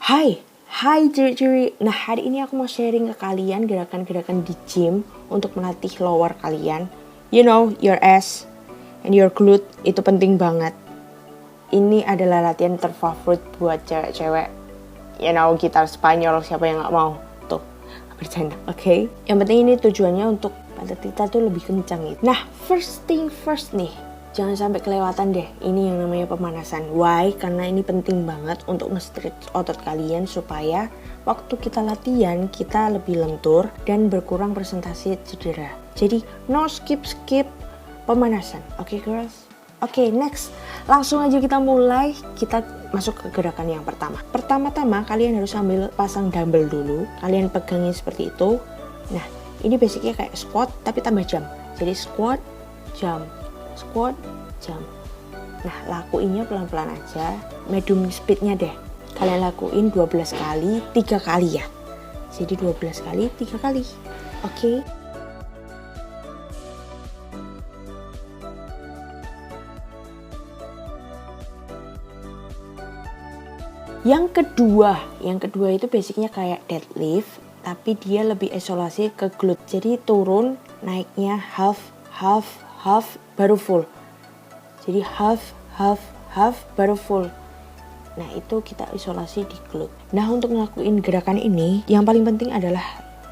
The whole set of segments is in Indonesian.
Hai, hai ciri-ciri. Nah, hari ini aku mau sharing ke kalian gerakan-gerakan di gym untuk melatih lower kalian. You know, your ass and your glute itu penting banget. Ini adalah latihan terfavorit buat cewek-cewek. You know, gitar Spanyol, siapa yang gak mau? Tuh, bercanda, oke? Yang penting ini tujuannya untuk pantat kita tuh lebih kencang gitu. Nah, first thing first nih. Jangan sampai kelewatan deh, ini yang namanya pemanasan. Why? Karena ini penting banget untuk nge-stretch otot kalian supaya waktu kita latihan, kita lebih lentur dan berkurang presentasi cedera. Jadi, no skip pemanasan. Oke, girls? Oke, next. Langsung aja kita mulai, kita masuk ke gerakan yang pertama. Pertama-tama, kalian harus ambil pasang dumbbell dulu. Kalian pegangin seperti itu. Nah, ini basicnya kayak squat, tapi tambah jump. Jadi, squat, jump. Squat, jump. Nah, lakuinnya pelan-pelan aja, medium speednya deh. Kalian lakuin 12 kali, 3 kali ya. Jadi 12 kali, 3 kali. Oke. Yang kedua itu basicnya kayak deadlift, tapi dia lebih isolasi ke glute. Jadi turun, naiknya half, baru full. Jadi half, baru full. Nah, itu kita isolasi di glute. Nah, untuk ngelakuin gerakan ini, yang paling penting adalah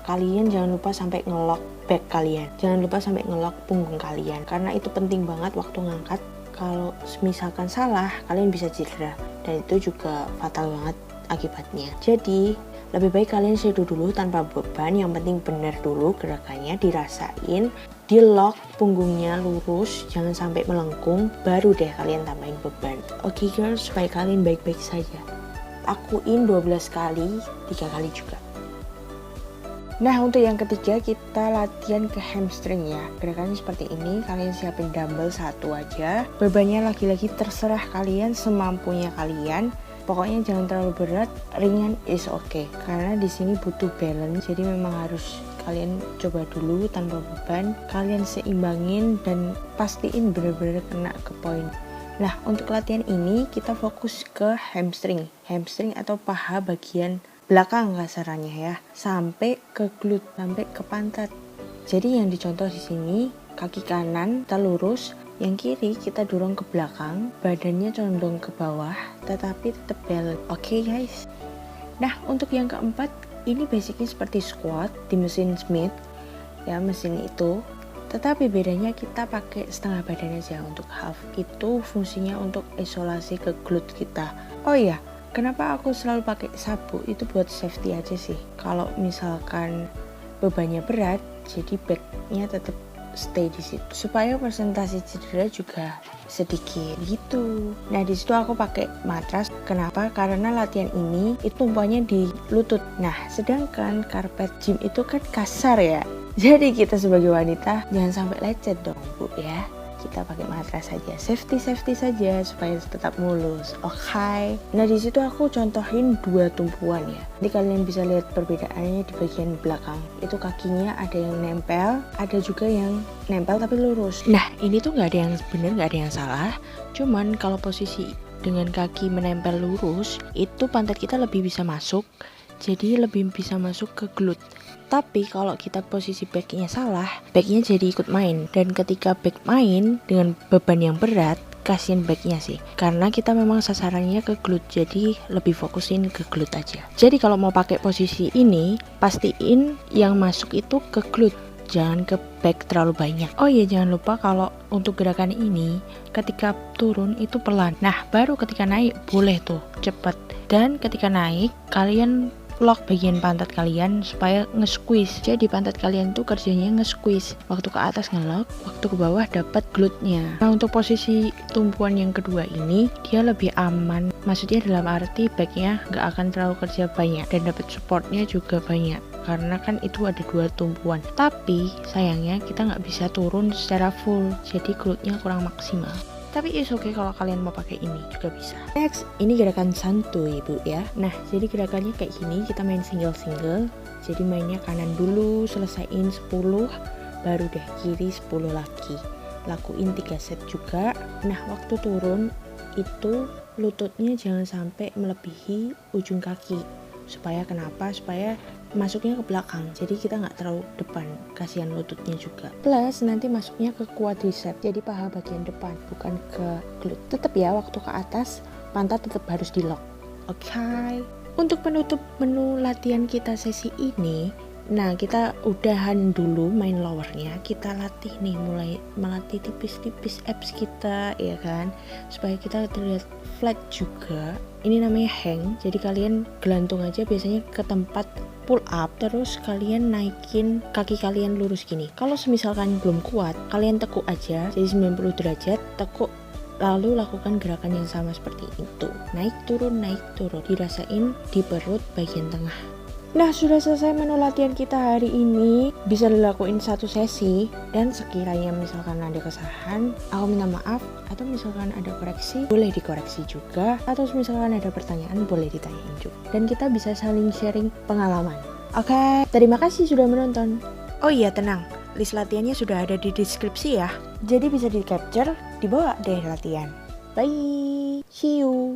kalian jangan lupa sampai ngelok back kalian. Jangan lupa sampai ngelok punggung kalian. Karena itu penting banget waktu ngangkat. Kalau misalkan salah, kalian bisa cedera. Dan itu juga fatal banget akibatnya. Jadi, lebih baik kalian shadow dulu tanpa beban. Yang penting benar dulu gerakannya, dirasain. Di lock punggungnya lurus, jangan sampai melengkung, baru deh kalian tambahin beban. Oke girls, supaya kalian baik-baik saja. Lakuin 12 kali, 3 kali juga. Nah, untuk yang ketiga kita latihan ke hamstring ya. Gerakannya seperti ini, kalian siapin dumbbell 1 aja. Bebannya lagi-lagi terserah kalian, semampunya kalian. Pokoknya jangan terlalu berat, ringan is okay. Karena di sini butuh balance, jadi memang harus kalian coba dulu tanpa beban. Kalian seimbangin dan pastiin benar-benar kena ke poin. Nah, untuk latihan ini kita fokus ke hamstring. Hamstring atau paha bagian belakang kasarannya ya. Sampai ke glute, sampai ke pantat. Jadi yang dicontoh di sini, kaki kanan kita lurus, yang kiri kita dorong ke belakang, badannya condong ke bawah, tetapi tetap balance. Oke guys. Nah, untuk yang keempat, ini basicnya seperti squat di mesin Smith, ya mesin itu. Tetapi bedanya kita pakai setengah badan aja. Untuk half itu fungsinya untuk isolasi ke glute kita. Oh iya, kenapa aku selalu pakai sabuk? Itu buat safety aja sih. Kalau misalkan bebannya berat, jadi backnya tetap stay di situ supaya presentasi cedera juga sedikit gitu. Nah, di situ aku pakai matras. Kenapa? Karena latihan ini itu tumpuannya di lutut. Nah, sedangkan karpet gym itu kan kasar ya. Jadi kita sebagai wanita jangan sampai lecet dong, Bu ya. Kita pakai matras saja, safety saja supaya tetap mulus. Oke. Nah, di situ aku contohin 2 tumpuan ya. Nanti kalian bisa lihat perbedaannya di bagian belakang. Itu kakinya ada yang nempel, ada juga yang nempel tapi lurus. Nah, ini tuh nggak ada yang benar, nggak ada yang salah. Cuman kalau posisi dengan kaki menempel lurus, itu pantat kita lebih bisa masuk. Jadi lebih bisa masuk ke glute. Tapi kalau kita posisi backnya salah, backnya jadi ikut main. Dan ketika back main dengan beban yang berat, kasihan backnya sih. Karena kita memang sasarannya ke glute, jadi lebih fokusin ke glute aja. Jadi kalau mau pakai posisi ini, pastiin yang masuk itu ke glute, jangan ke back terlalu banyak. Oh iya, jangan lupa kalau untuk gerakan ini, ketika turun itu pelan. Nah, baru ketika naik boleh tuh cepet. Dan ketika naik, kalian lock bagian pantat kalian supaya nge-squeeze. Jadi pantat kalian tuh kerjanya nge-squeeze. Waktu ke atas nge-lock, waktu ke bawah dapat glute-nya. Nah, untuk posisi tumpuan yang kedua ini dia lebih aman. Maksudnya dalam arti backnya nggak akan terlalu kerja banyak dan dapat supportnya juga banyak. Karena kan itu ada 2 tumpuan. Tapi sayangnya kita nggak bisa turun secara full. Jadi glute-nya kurang maksimal. Tapi is okay kalau kalian mau pakai ini juga bisa. Next, ini gerakan santuy Bu ya. Nah, jadi gerakannya kayak gini, kita main single-single. Jadi mainnya kanan dulu, selesaiin 10, baru deh kiri 10 lagi. Lakuin 3 set juga. Nah, waktu turun itu lututnya jangan sampai melebihi ujung kaki. Supaya kenapa? Supaya masuknya ke belakang, jadi kita nggak terlalu depan, kasihan lututnya juga. Plus nanti masuknya ke quadricep, jadi paha bagian depan, bukan ke glute. Tetap ya, waktu ke atas pantat tetap harus di lock. Oke. Untuk penutup menu latihan kita sesi ini, nah kita udahan dulu main lowernya, kita latih nih, mulai melatih tipis-tipis abs kita ya kan, supaya kita terlihat flat juga. Ini namanya hang, jadi kalian gelantung aja biasanya ke tempat pull up, terus kalian naikin kaki kalian lurus gini. Kalau misalkan belum kuat, kalian tekuk aja, jadi 90 derajat, tekuk, lalu lakukan gerakan yang sama seperti itu. Naik turun, dirasain di perut bagian tengah. Nah, sudah selesai menu latihan kita hari ini. Bisa dilakuin satu sesi, dan sekiranya misalkan ada kesalahan, aku minta maaf. Atau misalkan ada koreksi, boleh dikoreksi juga. Atau misalkan ada pertanyaan, boleh ditanyain juga. Dan kita bisa saling sharing pengalaman. Oke, terima kasih sudah menonton. Oh iya, tenang, list latihannya sudah ada di deskripsi ya. Jadi bisa di capture, dibawa deh latihan. Bye, see you.